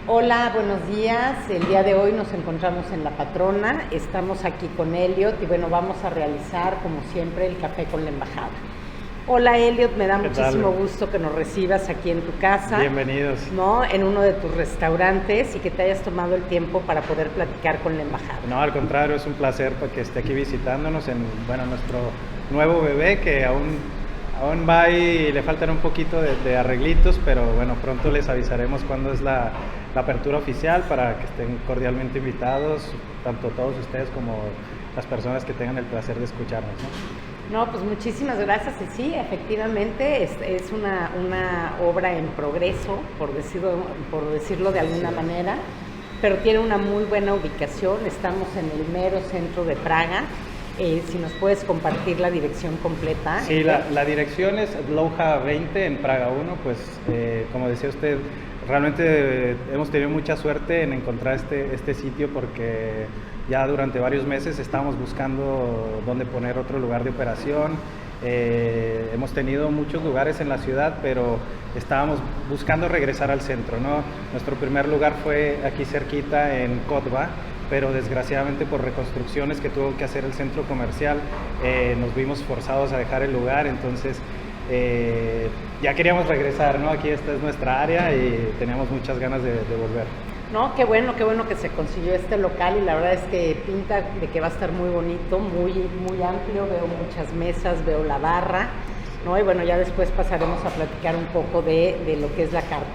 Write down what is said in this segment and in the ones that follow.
Hola, buenos días. El día de hoy nos encontramos en La Patrona. Estamos aquí con Elliot y bueno, vamos a realizar como siempre el café con la embajada. Hola Elliot, me da muchísimo gusto que nos recibas aquí en tu casa. Bienvenidos. ¿No? En uno de tus restaurantes y que te hayas tomado el tiempo para poder platicar con la embajada. No, al contrario, es un placer que esté aquí visitándonos en nuestro nuevo bebé que aún va y le faltan un poquito de arreglitos, pero bueno, pronto les avisaremos cuándo es la apertura oficial para que estén cordialmente invitados, tanto todos ustedes como las personas que tengan el placer de escucharnos, ¿no? No, pues muchísimas gracias. Y sí, efectivamente es una obra en progreso, por decirlo de alguna manera, pero tiene una muy buena ubicación. Estamos en el mero centro de Praga. Si nos puedes compartir la dirección completa. Sí, la dirección es Dlouhá 20 en Praga 1, pues como decía usted, realmente hemos tenido mucha suerte en encontrar este sitio porque ya durante varios meses estábamos buscando dónde poner otro lugar de operación. Hemos tenido muchos lugares en la ciudad, pero estábamos buscando regresar al centro, ¿no? Nuestro primer lugar fue aquí cerquita en Kotva, pero desgraciadamente por reconstrucciones que tuvo que hacer el centro comercial, nos vimos forzados a dejar el lugar, entonces ya queríamos regresar, ¿no? Aquí esta es nuestra área y teníamos muchas ganas de volver. No, qué bueno que se consiguió este local y la verdad es que pinta de que va a estar muy bonito, muy amplio, veo muchas mesas, veo la barra, ¿no? Y bueno, ya después pasaremos a platicar un poco de lo que es la carta.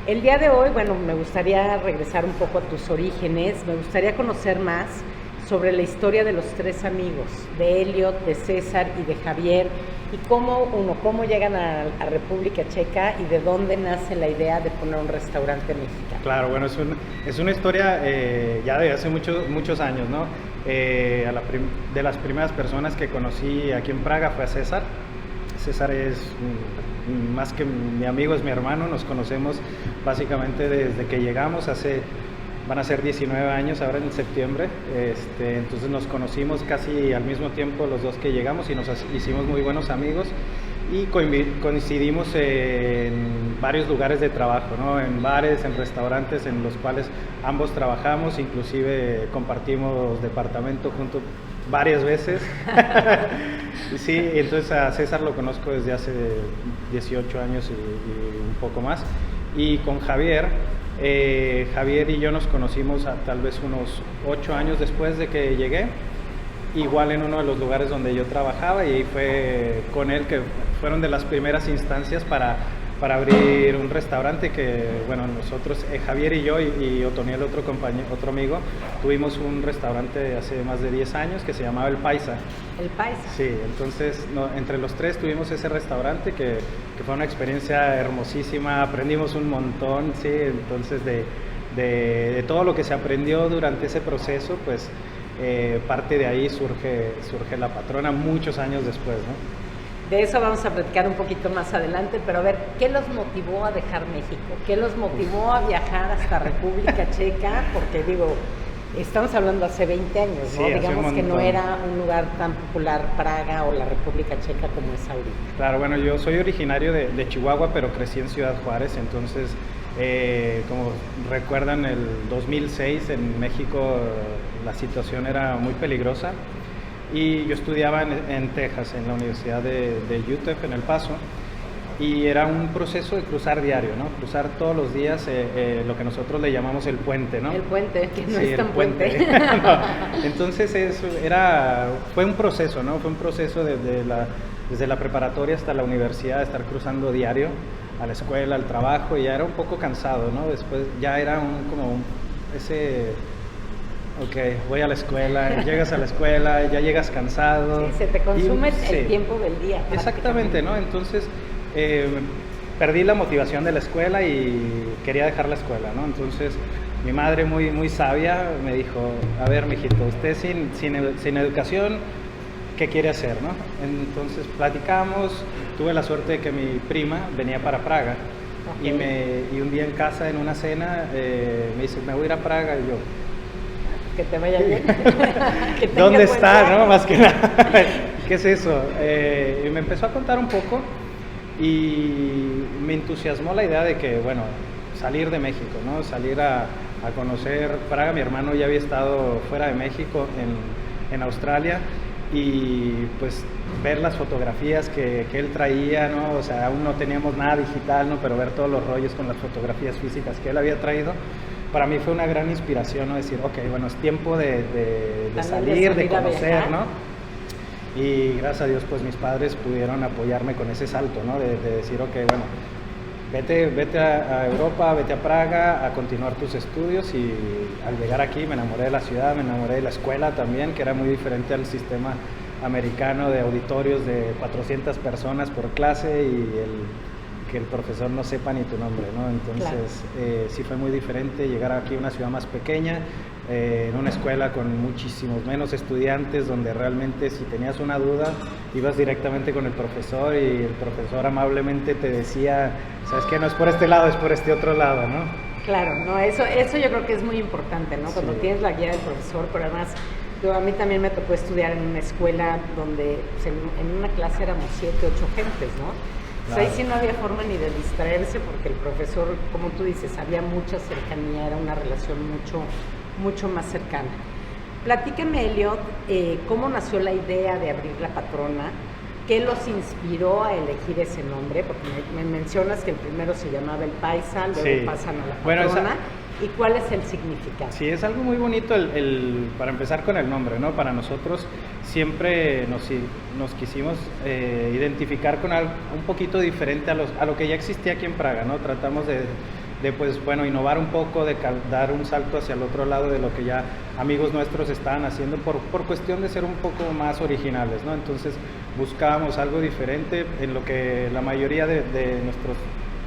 El día de hoy, bueno, me gustaría regresar un poco a tus orígenes, me gustaría conocer más sobre la historia de los tres amigos, de Elliot, de César y de Javier, y cómo llegan a República Checa y de dónde nace la idea de poner un restaurante mexicano. Claro, bueno, es una historia ya de hace muchos años, ¿no? De las primeras personas que conocí aquí en Praga fue a César. César es más que mi amigo, es mi hermano, nos conocemos básicamente desde que llegamos, van a ser 19 años ahora en septiembre, entonces nos conocimos casi al mismo tiempo los dos que llegamos y nos hicimos muy buenos amigos y coincidimos en varios lugares de trabajo, ¿no? En bares, en restaurantes en los cuales ambos trabajamos, inclusive compartimos departamento juntos varias veces. Sí, entonces a César lo conozco desde hace 18 años y un poco más. Y con Javier y yo nos conocimos tal vez unos 8 años después de que llegué, igual en uno de los lugares donde yo trabajaba, y ahí fue con él que fueron de las primeras instancias para abrir un restaurante que, bueno, nosotros, Javier y yo y Otoniel, otro amigo, tuvimos un restaurante hace más de 10 años que se llamaba El Paisa. El Paisa. Sí, entonces entre los tres tuvimos ese restaurante que fue una experiencia hermosísima, aprendimos un montón, sí, entonces de todo lo que se aprendió durante ese proceso, pues parte de ahí surge La Patrona muchos años después, ¿no? De eso vamos a platicar un poquito más adelante, pero a ver, ¿qué los motivó a dejar México? ¿Qué los motivó a viajar hasta República Checa? Porque digo, estamos hablando hace 20 años, ¿no? Sí, digamos que no era un lugar tan popular Praga o la República Checa como es ahorita. Claro, bueno, yo soy originario de Chihuahua, pero crecí en Ciudad Juárez, entonces, como recuerdan, el 2006 en México la situación era muy peligrosa. Y yo estudiaba en Texas, en la Universidad de UTEP, en El Paso, y era un proceso de cruzar diario, ¿no? Cruzar todos los días lo que nosotros le llamamos el puente, ¿no? El puente, que no sí, es tan puente. No. Entonces fue un proceso, ¿no? Fue un proceso desde la preparatoria hasta la universidad, estar cruzando diario a la escuela, al trabajo, y ya era un poco cansado, ¿no? Después ya era ok, voy a la escuela, llegas a la escuela, ya llegas cansado. Sí, se te consume el tiempo del día. Exactamente, ¿no? Entonces perdí la motivación de la escuela y quería dejar la escuela, ¿no? Entonces mi madre muy sabia me dijo, a ver, mijito, usted sin educación, ¿qué quiere hacer, no? Entonces platicamos, tuve la suerte de que mi prima venía para Praga. Okay. Y un día en casa, en una cena, me dice, me voy a ir a Praga, y yo, que te vaya bien. ¿Dónde está, no? Más que nada. ¿Qué es eso? Y me empezó a contar un poco y me entusiasmó la idea de que, bueno, salir de México, ¿no? Salir a conocer Praga. Mi hermano ya había estado fuera de México, en Australia, y pues ver las fotografías que él traía, ¿no? O sea, aún no teníamos nada digital, ¿no? Pero ver todos los rollos con las fotografías físicas que él había traído, para mí fue una gran inspiración, ¿no? Decir, ok, bueno, es tiempo de salir, de conocer, ¿no? Y gracias a Dios, pues mis padres pudieron apoyarme con ese salto, ¿no? De decir, ok, bueno, vete a Europa, vete a Praga a continuar tus estudios. Y al llegar aquí me enamoré de la ciudad, me enamoré de la escuela también, que era muy diferente al sistema americano de auditorios de 400 personas por clase y que el profesor no sepa ni tu nombre, ¿no? Entonces, claro, sí fue muy diferente llegar aquí a una ciudad más pequeña, en una escuela con muchísimos menos estudiantes, donde realmente si tenías una duda ibas directamente con el profesor y el profesor amablemente te decía, sabes que no es por este lado, es por este otro lado, ¿no? Claro, no, eso yo creo que es muy importante, ¿no? Cuando tienes la guía del profesor, pero además a mí también me tocó estudiar en una escuela donde pues, en una clase éramos 7, 8 gentes, ¿no? Claro. Ahí sí no había forma ni de distraerse porque el profesor, como tú dices, había mucha cercanía, era una relación mucho más cercana. Platícame, Elliot, cómo nació la idea de abrir La Patrona, qué los inspiró a elegir ese nombre, porque me mencionas que el primero se llamaba El Paisa, luego pasan a La Patrona. ¿Y cuál es el significado? Sí, es algo muy bonito para empezar con el nombre, ¿no? Para nosotros siempre nos quisimos identificar con algo un poquito diferente a lo que ya existía aquí en Praga, ¿no? Tratamos de pues bueno, innovar un poco, de dar un salto hacia el otro lado de lo que ya amigos nuestros estaban haciendo por cuestión de ser un poco más originales, ¿no? Entonces buscábamos algo diferente en lo que la mayoría de nuestros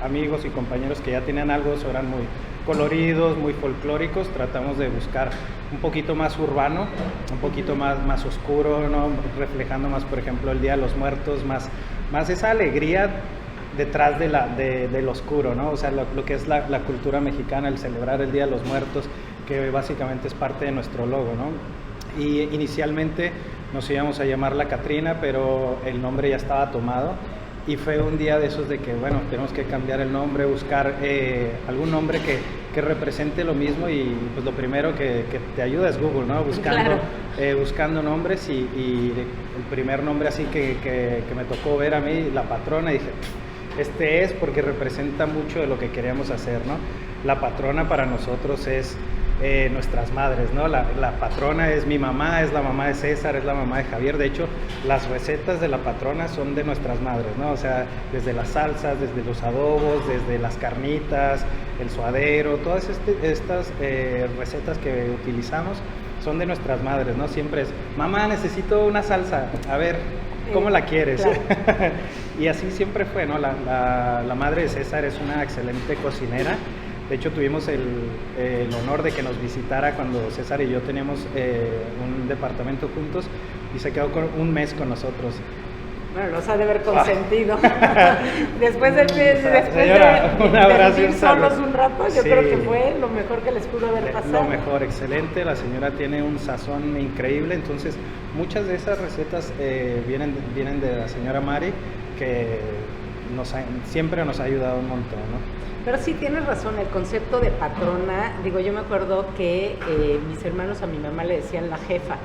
amigos y compañeros que ya tenían algo eran muy coloridos, muy folclóricos. Tratamos de buscar un poquito más urbano, un poquito más oscuro, ¿no? Reflejando más, por ejemplo, el Día de los Muertos, más esa alegría detrás de lo oscuro, ¿no? O sea, lo que es la cultura mexicana, el celebrar el Día de los Muertos, que básicamente es parte de nuestro logo, ¿no? Y inicialmente nos íbamos a llamar La Catrina, pero el nombre ya estaba tomado. Y fue un día de esos de que, bueno, tenemos que cambiar el nombre, buscar algún nombre que represente lo mismo, y pues lo primero que te ayuda es Google, ¿no? Buscando nombres, y el primer nombre así que me tocó ver a mí, La Patrona, y dije, este es porque representa mucho de lo que queríamos hacer, ¿no? La patrona para nosotros es nuestras madres, ¿no? La patrona es mi mamá, es la mamá de César, es la mamá de Javier. De hecho, las recetas de la patrona son de nuestras madres, ¿no? O sea, desde las salsas, desde los adobos, desde las carnitas, el suadero, todas estas recetas que utilizamos son de nuestras madres, ¿no? Siempre es, mamá, necesito una salsa, a ver, ¿cómo la quieres? Claro. Y así siempre fue, ¿no? La madre de César es una excelente cocinera. De hecho, tuvimos el honor de que nos visitara cuando César y yo teníamos un departamento juntos, y se quedó un mes con nosotros. Bueno, los ha de haber consentido. después de vivir solos un rato, yo creo que fue lo mejor que les pudo haber pasado. Lo mejor, excelente. La señora tiene un sazón increíble. Entonces, muchas de esas recetas vienen de la señora Mari, que siempre nos ha ayudado un montón, ¿no? Pero sí, tienes razón, el concepto de patrona, digo, yo me acuerdo que mis hermanos a mi mamá le decían la jefa,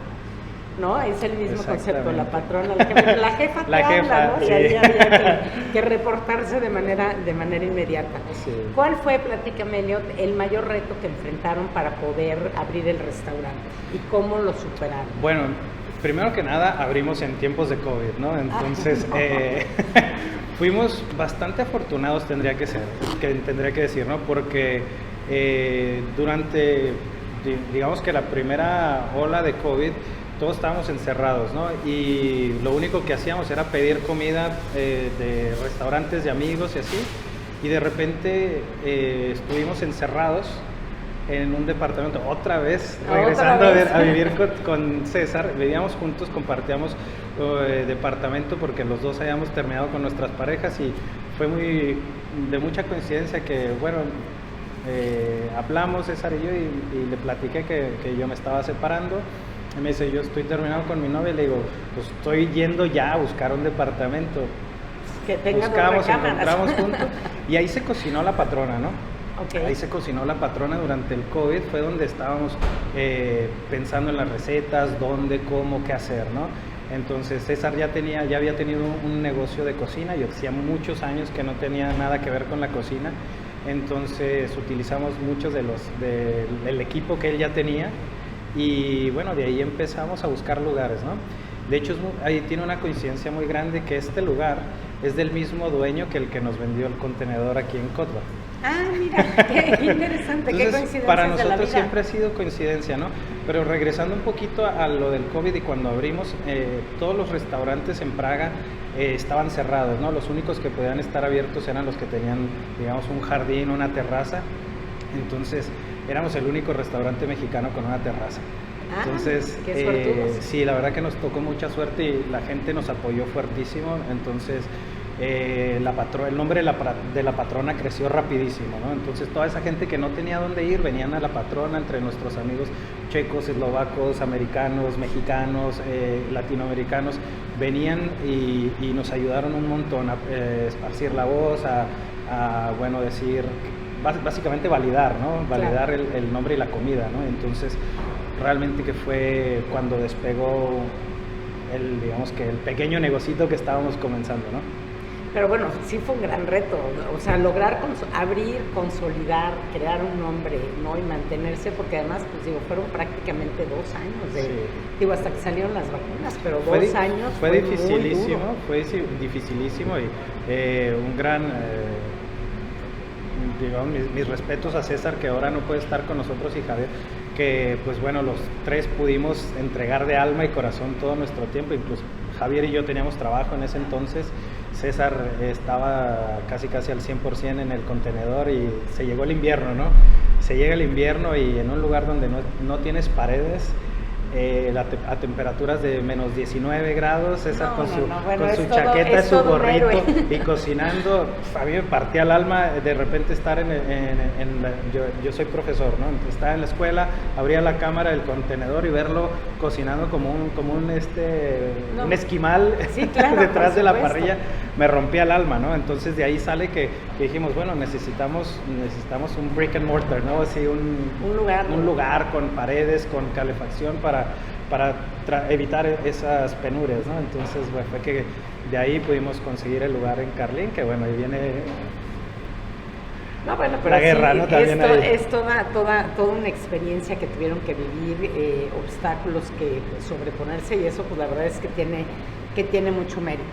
¿no? Es el mismo concepto, la patrona, la jefa te habla, ¿no? Sí. Y ahí había que reportarse de manera inmediata. Sí. ¿Cuál fue, platícame, Elliot, el mayor reto que enfrentaron para poder abrir el restaurante y cómo lo superaron? Bueno, primero que nada, abrimos en tiempos de COVID, ¿no? Entonces, fuimos bastante afortunados, tendría que decir, ¿no? Porque durante, digamos que la primera ola de COVID, todos estábamos encerrados, ¿no? Y lo único que hacíamos era pedir comida de restaurantes de amigos y así. Y de repente estuvimos encerrados en un departamento, otra vez regresando a vivir con César. Vivíamos juntos, compartíamos departamento porque los dos habíamos terminado con nuestras parejas, y fue de mucha coincidencia que, bueno, hablamos César y yo, y le platiqué que yo me estaba separando. Y me dice, yo estoy terminado con mi novia, y le digo, pues estoy yendo ya a buscar un departamento. Que tenga encontramos juntos, y ahí se cocinó La Patrona, ¿no? Okay. Ahí se cocinó La Patrona durante el COVID, fue donde estábamos pensando en las recetas, dónde, cómo, qué hacer, ¿no? Entonces César ya había tenido un negocio de cocina, yo hacía muchos años que no tenía nada que ver con la cocina, entonces utilizamos muchos del equipo que él ya tenía y bueno, de ahí empezamos a buscar lugares, ¿no? De hecho, ahí tiene una coincidencia muy grande que este lugar es del mismo dueño que el que nos vendió el contenedor aquí en Cotba. Ah, mira, qué interesante, entonces, qué coincidencia. Para nosotros siempre ha sido coincidencia, ¿no? Pero regresando un poquito a lo del COVID y cuando abrimos, todos los restaurantes en Praga estaban cerrados, ¿no? Los únicos que podían estar abiertos eran los que tenían, digamos, un jardín, una terraza. Entonces, éramos el único restaurante mexicano con una terraza. Entonces, qué suertudos. Sí, la verdad que nos tocó mucha suerte y la gente nos apoyó fuertísimo. Entonces, el nombre de la Patrona creció rapidísimo, ¿no? Entonces toda esa gente que no tenía dónde ir venían a La Patrona, entre nuestros amigos checos, eslovacos, americanos, mexicanos, latinoamericanos, venían y nos ayudaron un montón a esparcir la voz, bueno, decir, básicamente validar, ¿no? Validar claro. el nombre y la comida, ¿no? Entonces realmente que fue cuando despegó digamos que el pequeño negocito que estábamos comenzando, ¿no? Pero bueno, sí fue un gran reto, o sea, lograr abrir, consolidar, crear un nombre, ¿no? Y mantenerse, porque además, pues digo, fueron prácticamente 2 años, digo, hasta que salieron las vacunas, pero 2 años fue dificilísimo, fue dificilísimo y un gran, digamos, mis respetos a César, que ahora no puede estar con nosotros, y Javier, que pues bueno, los tres pudimos entregar de alma y corazón todo nuestro tiempo, incluso Javier y yo teníamos trabajo en ese entonces. César estaba casi al 100% en el contenedor y se llegó el invierno, ¿no? Se llega el invierno y en un lugar donde no tienes paredes, a temperaturas de menos 19 grados, César con su chaqueta, su gorrito y cocinando, a mí me partía el alma de repente estar yo soy profesor, ¿no? Entonces, estaba en la escuela, abría la cámara del contenedor y verlo cocinando como un esquimal, sí, claro, detrás de la parrilla, me rompía el alma, ¿no? Entonces de ahí sale que dijimos, bueno, necesitamos un brick and mortar, ¿no? Así un lugar con paredes, con calefacción para evitar esas penurias, ¿no? Entonces, bueno, fue que de ahí pudimos conseguir el lugar en Carlín, que bueno, ahí viene pero la guerra, ¿no? También es toda una experiencia que tuvieron que vivir, obstáculos que sobreponerse, y eso pues la verdad es que tiene mucho mérito.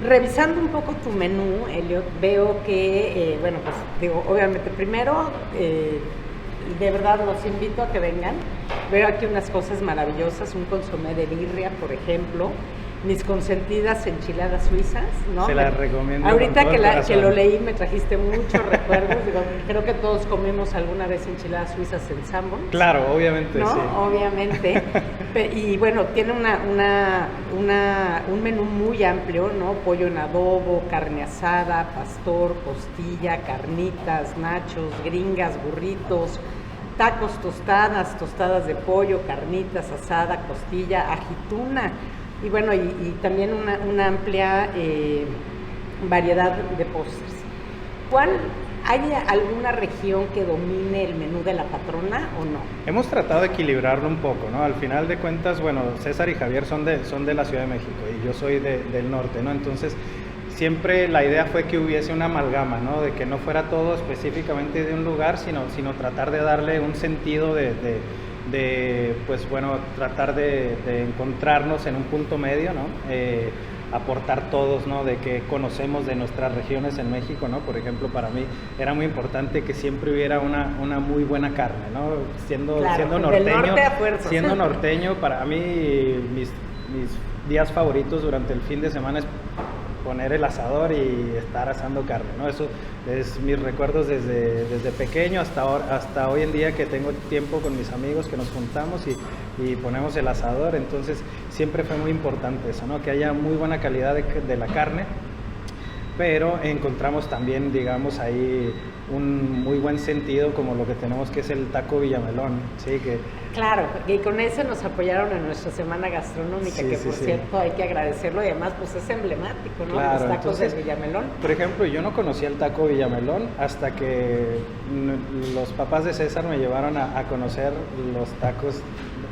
Revisando un poco tu menú, Elliot, veo que, bueno, pues digo, obviamente primero, de verdad los invito a que vengan. Veo aquí unas cosas maravillosas, un consomé de birria, por ejemplo, mis consentidas enchiladas suizas, ¿no? Se las recomiendo. Ahorita que lo leí me trajiste muchos recuerdos, digo, creo que todos comimos alguna vez enchiladas suizas en Sanborns. Claro, obviamente, ¿no? sí. Obviamente. Y bueno, tiene un menú muy amplio, ¿no? Pollo en adobo, carne asada, pastor, costilla, carnitas, nachos, gringas, burritos, tacos, tostadas de pollo, carnitas, asada, costilla, ajituna. Y bueno, y también una amplia variedad de postres. ¿Hay alguna región que domine el menú de La Patrona o no? Hemos tratado de equilibrarlo un poco, ¿no? Al final de cuentas, bueno, César y Javier son de la Ciudad de México y yo soy del norte, ¿no? Entonces, siempre la idea fue que hubiese una amalgama, ¿no? De que no fuera todo específicamente de un lugar, sino tratar de darle un sentido pues bueno, tratar de encontrarnos en un punto medio, ¿no? Aportar todos, ¿no? De que conocemos de nuestras regiones en México, ¿no? Por ejemplo, para mí era muy importante que siempre hubiera una muy buena carne, ¿no? Siendo norteño, para mí mis días favoritos durante el fin de semana es poner el asador y estar asando carne, ¿no? Eso es mis recuerdos desde pequeño hasta hoy en día, que tengo tiempo con mis amigos, que nos juntamos y ponemos el asador. Entonces siempre fue muy importante eso, ¿no? Que haya muy buena calidad de la carne, pero encontramos también, digamos, ahí un muy buen sentido como lo que tenemos, que es el taco Villamelón, ¿sí? Claro, y con eso nos apoyaron en nuestra semana gastronómica, sí, que sí, por cierto hay que agradecerlo, y además pues es emblemático, ¿no? Claro, los tacos entonces, de Villamelón. Por ejemplo, yo no conocía el taco Villamelón hasta que los papás de César me llevaron a conocer los tacos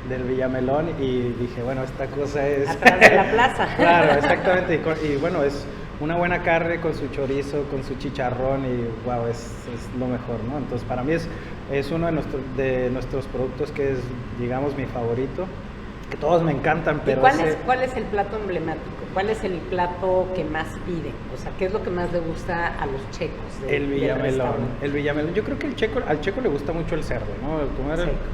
del Villamelón y dije, bueno, esta cosa es... Atrás de la plaza. Claro, exactamente. Y bueno, es una buena carne con su chorizo, con su chicharrón y wow, es lo mejor, ¿no? Entonces para mí es uno de nuestros productos que es, digamos, mi favorito, que todos me encantan, pero... ¿Y cuál es el plato emblemático? ¿Cuál es el plato que más piden? O sea, ¿qué es lo que más le gusta a los checos? El Villamelón. El Villamelón. Yo creo que al checo le gusta mucho el cerdo, ¿no?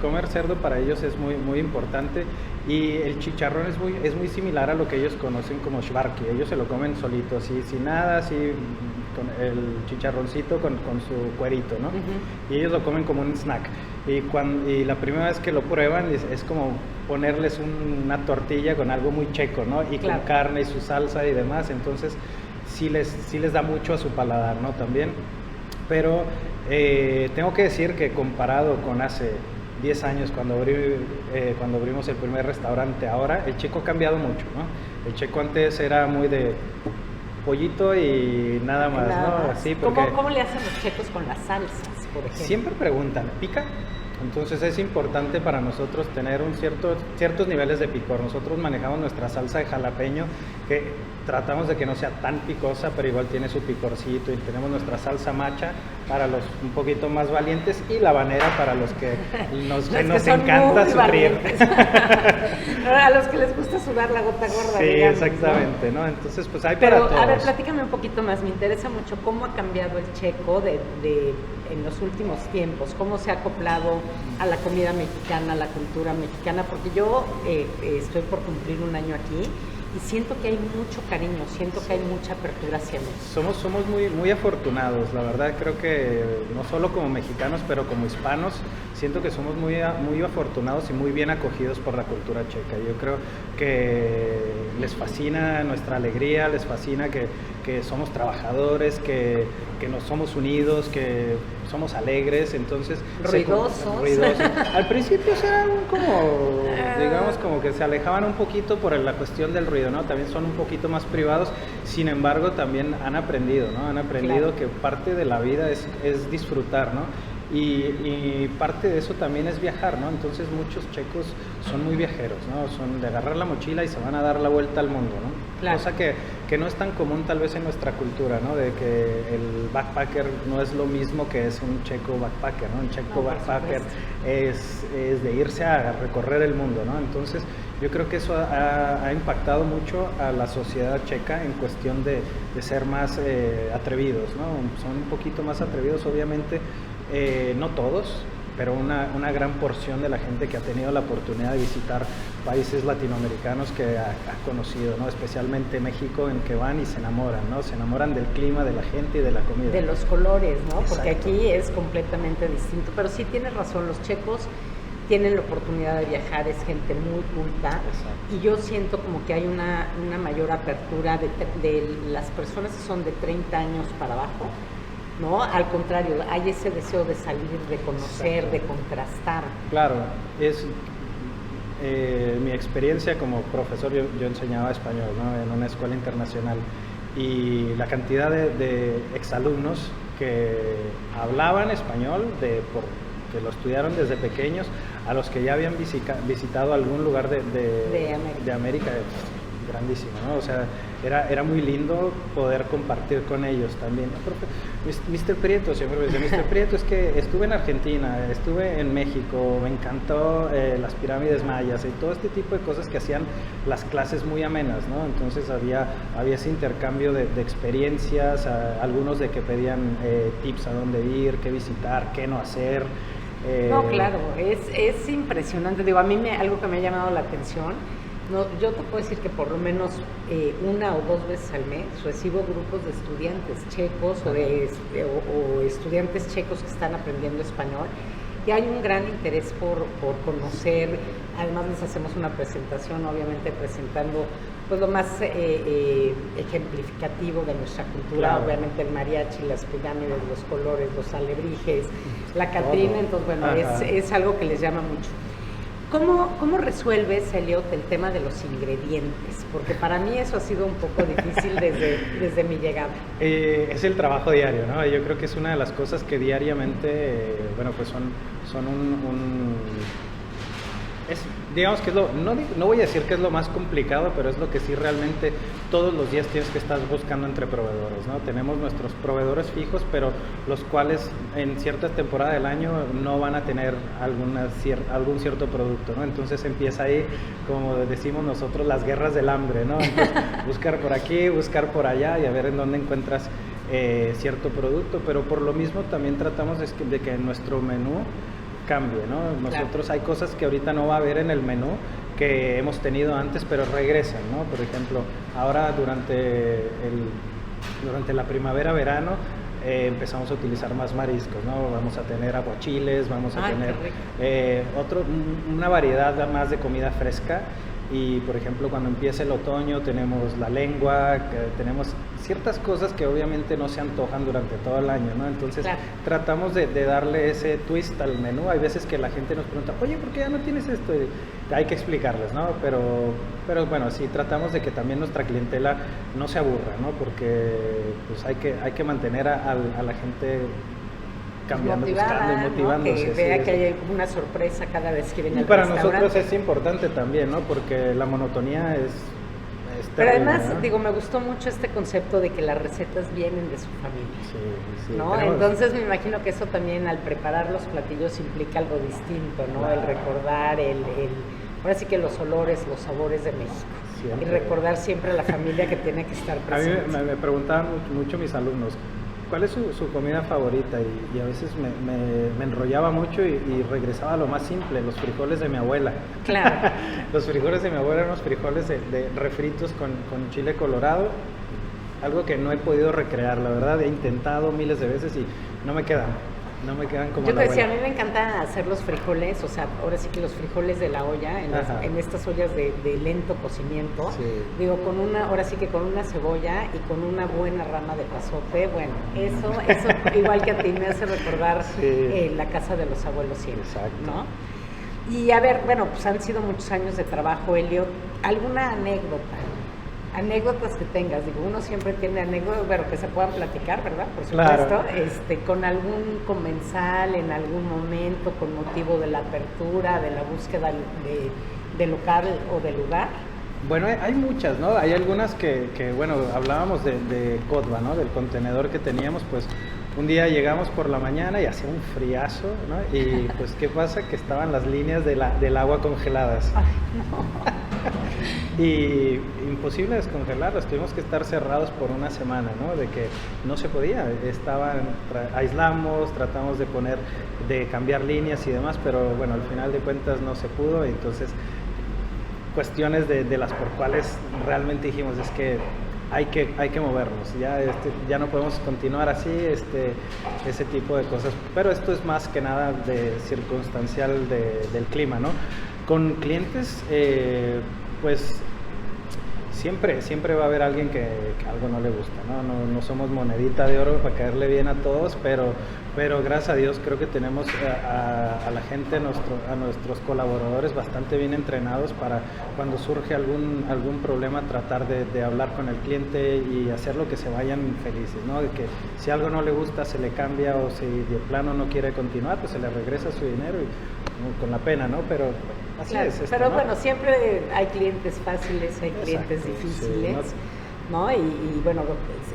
Comer cerdo para ellos es muy, muy importante, y el chicharrón es muy similar a lo que ellos conocen como shvarki. Ellos se lo comen solito, así, sin nada, así, con el chicharroncito con su cuerito, ¿no? Uh-huh. Y ellos lo comen como un snack. Y la primera vez que lo prueban es como ponerles una tortilla con algo muy checo, ¿no? Y claro, con carne y su salsa y demás. Entonces sí les da mucho a su paladar, ¿no? También. Pero tengo que decir que comparado con hace 10 años cuando abrimos el primer restaurante, ahora el checo ha cambiado mucho, ¿no? El checo antes era muy de pollito y nada más, ¿no? Así, ¿Cómo le hacen los checos con las salsas, por ejemplo? Siempre preguntan, ¿pica? Entonces es importante para nosotros tener ciertos niveles de picor. Nosotros manejamos nuestra salsa de jalapeño, que tratamos de que no sea tan picosa, pero igual tiene su picorcito, y tenemos nuestra salsa macha para los un poquito más valientes, y la habanera para los que nos encanta sufrir. A los que les gusta sudar la gota gorda. Sí, digamos, exactamente, ¿no? Entonces pues hay para todos. A ver, platícame un poquito más, me interesa mucho cómo ha cambiado el checo en los últimos tiempos, cómo se ha acoplado a la comida mexicana, a la cultura mexicana, porque yo estoy por cumplir un año aquí y siento que hay mucho cariño, siento que hay mucha apertura hacia México. Somos muy, muy afortunados, la verdad. Creo que no solo como mexicanos, pero como hispanos, siento que somos muy, muy afortunados y muy bien acogidos por la cultura checa. Yo creo que les fascina nuestra alegría, les fascina que somos trabajadores, que nos somos unidos, que somos alegres, entonces... Ruidosos. Al principio eran digamos, como que se alejaban un poquito por la cuestión del ruido, ¿no? También son un poquito más privados, sin embargo también han aprendido, ¿no? Han aprendido, claro, que parte de la vida es disfrutar, ¿no? Y parte de eso también es viajar, ¿no? Entonces muchos checos son muy viajeros, ¿no? Son de agarrar la mochila y se van a dar la vuelta al mundo, ¿no? Claro. Cosa que no es tan común tal vez en nuestra cultura, ¿no? De que el backpacker no es lo mismo que es un checo backpacker, ¿no? Un checo backpacker es de irse a recorrer el mundo, ¿no? Entonces yo creo que eso ha impactado mucho a la sociedad checa en cuestión de ser más atrevidos, ¿no? Son un poquito más atrevidos, obviamente. No todos, pero una gran porción de la gente que ha tenido la oportunidad de visitar países latinoamericanos que ha conocido, ¿no? Especialmente México, en que van y se enamoran, ¿no? Se enamoran del clima, de la gente y de la comida. De los colores, ¿no? Exacto. Porque aquí es completamente distinto. Pero sí tienes razón, los checos tienen la oportunidad de viajar, es gente muy culta. Exacto. Y yo siento como que hay una mayor apertura de las personas que son de 30 años para abajo, ¿no? Al contrario, hay ese deseo de salir, de conocer, exacto, de contrastar. Claro, es mi experiencia como profesor. Yo enseñaba español, ¿no? En una escuela internacional, y la cantidad de exalumnos que hablaban español, que lo estudiaron desde pequeños, a los que ya habían visitado algún lugar de América, grandísimo, ¿no? O sea, era muy lindo poder compartir con ellos también. Mr. Prieto, siempre me dice, Mr. Prieto, es que estuve en Argentina, estuve en México, me encantó las pirámides mayas y todo este tipo de cosas que hacían las clases muy amenas, ¿no? Entonces había ese intercambio de experiencias, algunos de que pedían tips a dónde ir, qué visitar, qué no hacer. No, claro, es impresionante. Digo, a mí algo que me ha llamado la atención, no, yo te puedo decir que por lo menos 1 o 2 veces al mes recibo grupos de estudiantes checos o estudiantes checos que están aprendiendo español, y hay un gran interés por conocer. Además les hacemos una presentación, obviamente presentando pues lo más ejemplificativo de nuestra cultura, claro, obviamente el mariachi, las pirámides, los colores, los alebrijes, la Catrina. Entonces bueno, es algo que les llama mucho. ¿Cómo resuelves, Elliot, el tema de los ingredientes? Porque para mí eso ha sido un poco difícil desde mi llegada. Es el trabajo diario, ¿no? Yo creo que es una de las cosas que diariamente, bueno, pues son digamos que es no voy a decir que es lo más complicado, pero es lo que sí realmente todos los días tienes que estar buscando entre proveedores, ¿no? Tenemos nuestros proveedores fijos, pero los cuales en ciertas temporadas del año no van a tener algún cierto producto, ¿no? Entonces empieza ahí, como decimos nosotros, las guerras del hambre, ¿no? Entonces, buscar por aquí, buscar por allá y a ver en dónde encuentras cierto producto, pero por lo mismo también tratamos de que nuestro menú cambie, ¿no? Nosotros claro. Hay cosas que ahorita no va a haber en el menú que hemos tenido antes, pero regresan, ¿no? Por ejemplo, ahora durante la primavera-verano empezamos a utilizar más mariscos, ¿no? Vamos a tener aguachiles, vamos a tener una variedad más de comida fresca. Y por ejemplo, cuando empieza el otoño tenemos la lengua, tenemos ciertas cosas que obviamente no se antojan durante todo el año, ¿no? Entonces claro. Tratamos de darle ese twist al menú. Hay veces que la gente nos pregunta, oye, ¿por qué ya no tienes esto? Y hay que explicarles, ¿no? Pero bueno, sí, tratamos de que también nuestra clientela no se aburra, ¿no? Porque pues hay que mantener a la gente cambiando, buscando y motivándose. ¿No? Que vea que hay una sorpresa cada vez que viene al para restaurante. Nosotros es importante también, ¿no? Porque la monotonía es pero terrible, además, ¿no? digo, me gustó mucho este concepto de que las recetas vienen de su familia. Sí, ¿no? Entonces me imagino que eso también al preparar los platillos implica algo distinto, ¿no? Claro. El recordar ahora sí que los olores, los sabores de México. Siempre. Y recordar siempre a la familia que tiene que estar presente. A mí me preguntaban mucho mis alumnos, ¿cuál es su comida favorita? Y a veces me enrollaba mucho y regresaba a lo más simple, los frijoles de mi abuela. Claro. Los frijoles de mi abuela eran unos frijoles de refritos con chile colorado, algo que no he podido recrear, la verdad, he intentado miles de veces y no me quedan como yo la te decía, abuela. a mí me encanta hacer los frijoles, o sea, ahora sí que los frijoles de la olla, en estas ollas de lento cocimiento, sí. Digo, ahora sí que con una cebolla y con una buena rama de pasote, bueno, eso igual que a ti me hace recordar sí. La casa de los abuelos siempre. Exacto. ¿No? Y a ver, bueno, pues han sido muchos años de trabajo, Elliot, ¿alguna anécdotas que tengas? Digo, uno siempre tiene anécdotas, pero que se puedan platicar, ¿verdad? Por supuesto, claro. Con algún comensal en algún momento, con motivo de la apertura, de la búsqueda de local o de lugar. Bueno, hay muchas, ¿no? Hay algunas que bueno, hablábamos de Cotva, ¿no? Del contenedor que teníamos, pues un día llegamos por la mañana y hacía un friazo, ¿no? Y pues, ¿qué pasa? Que estaban las líneas del agua congeladas. Ay, no. Y imposible descongelarlas, tuvimos que estar cerrados por una semana, ¿no? De que no se podía, aislamos, tratamos de cambiar líneas y demás, pero bueno, al final de cuentas no se pudo, y entonces cuestiones de las por cuales realmente dijimos es que hay que movernos, ya no podemos continuar así, ese tipo de cosas, pero esto es más que nada circunstancial del clima, ¿no? Con clientes, pues siempre va a haber alguien que algo no le gusta, ¿no? No somos monedita de oro para caerle bien a todos, pero gracias a Dios creo que tenemos a la gente, a nuestros colaboradores bastante bien entrenados para cuando surge algún problema tratar de hablar con el cliente y hacerlo que se vayan felices, ¿no? De que si algo no le gusta se le cambia, o si de plano no quiere continuar, pues se le regresa su dinero y con la pena, ¿no? Pero así claro, es. Pero ¿no? Bueno, siempre hay clientes fáciles, hay clientes difíciles, sí, ¿no? Y bueno,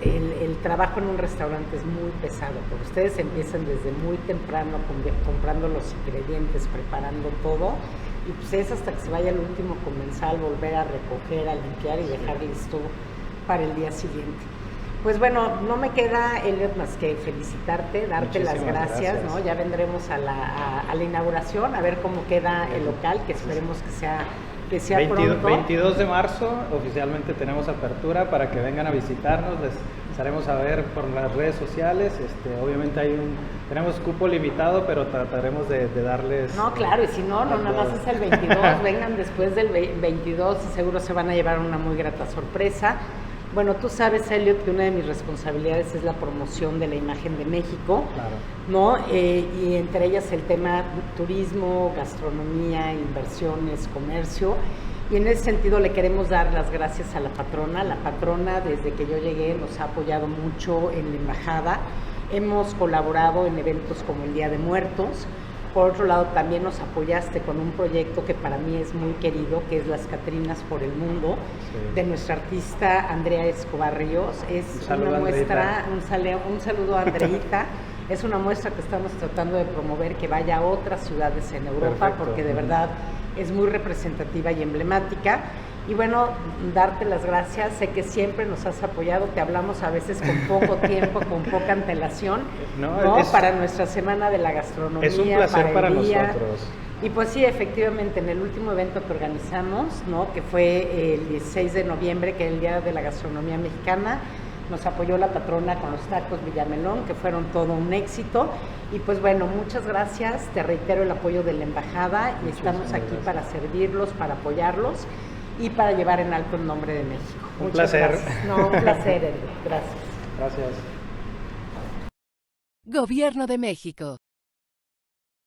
el trabajo en un restaurante es muy pesado, porque ustedes empiezan desde muy temprano comprando los ingredientes, preparando todo, y pues es hasta que se vaya el último comensal, volver a recoger, a limpiar y dejar listo para el día siguiente. Pues bueno, no me queda, Elliot, más que felicitarte, darte las gracias, ¿no? Ya vendremos a la inauguración, a ver cómo queda el local, que esperemos que sea pronto. 22 de marzo oficialmente tenemos apertura para que vengan a visitarnos, les estaremos a ver por las redes sociales, obviamente tenemos cupo limitado, pero trataremos de darles... No, claro, y si no, nada más es el 22, vengan después del 22 y seguro se van a llevar una muy grata sorpresa. Bueno, tú sabes, Elliot, que una de mis responsabilidades es la promoción de la imagen de México, Claro. ¿no? Y entre ellas el tema turismo, gastronomía, inversiones, comercio. Y en ese sentido le queremos dar las gracias a la patrona. La patrona, desde que yo llegué, nos ha apoyado mucho en la embajada. Hemos colaborado en eventos como el Día de Muertos. Por otro lado, también nos apoyaste con un proyecto que para mí es muy querido, que es Las Catrinas por el Mundo, Sí. de nuestra artista Andrea Escobar Ríos. Es Un saludo, una muestra, Andreita. un saludo a Andreita. Es una muestra que estamos tratando de promover, que vaya a otras ciudades en Europa, Perfecto. porque de verdad es muy representativa y emblemática. Y bueno, darte las gracias, sé que siempre nos has apoyado, te hablamos a veces con poco tiempo, con poca antelación, No, para nuestra semana de la gastronomía. Es un placer para el día. nosotros. Y pues sí, efectivamente, en el último evento que organizamos, ¿no? Que fue el 16 de noviembre, que es el Día de la Gastronomía Mexicana, nos apoyó la patrona con los tacos Villamelón, que fueron todo un éxito. Y pues bueno, muchas gracias, te reitero el apoyo de la embajada y estamos aquí gracias. para servirlos, para apoyarlos y para llevar en alto el nombre de México. Un Muchas placer. gracias. No, un placer, Edwin. Gracias. Gracias. Gobierno de México.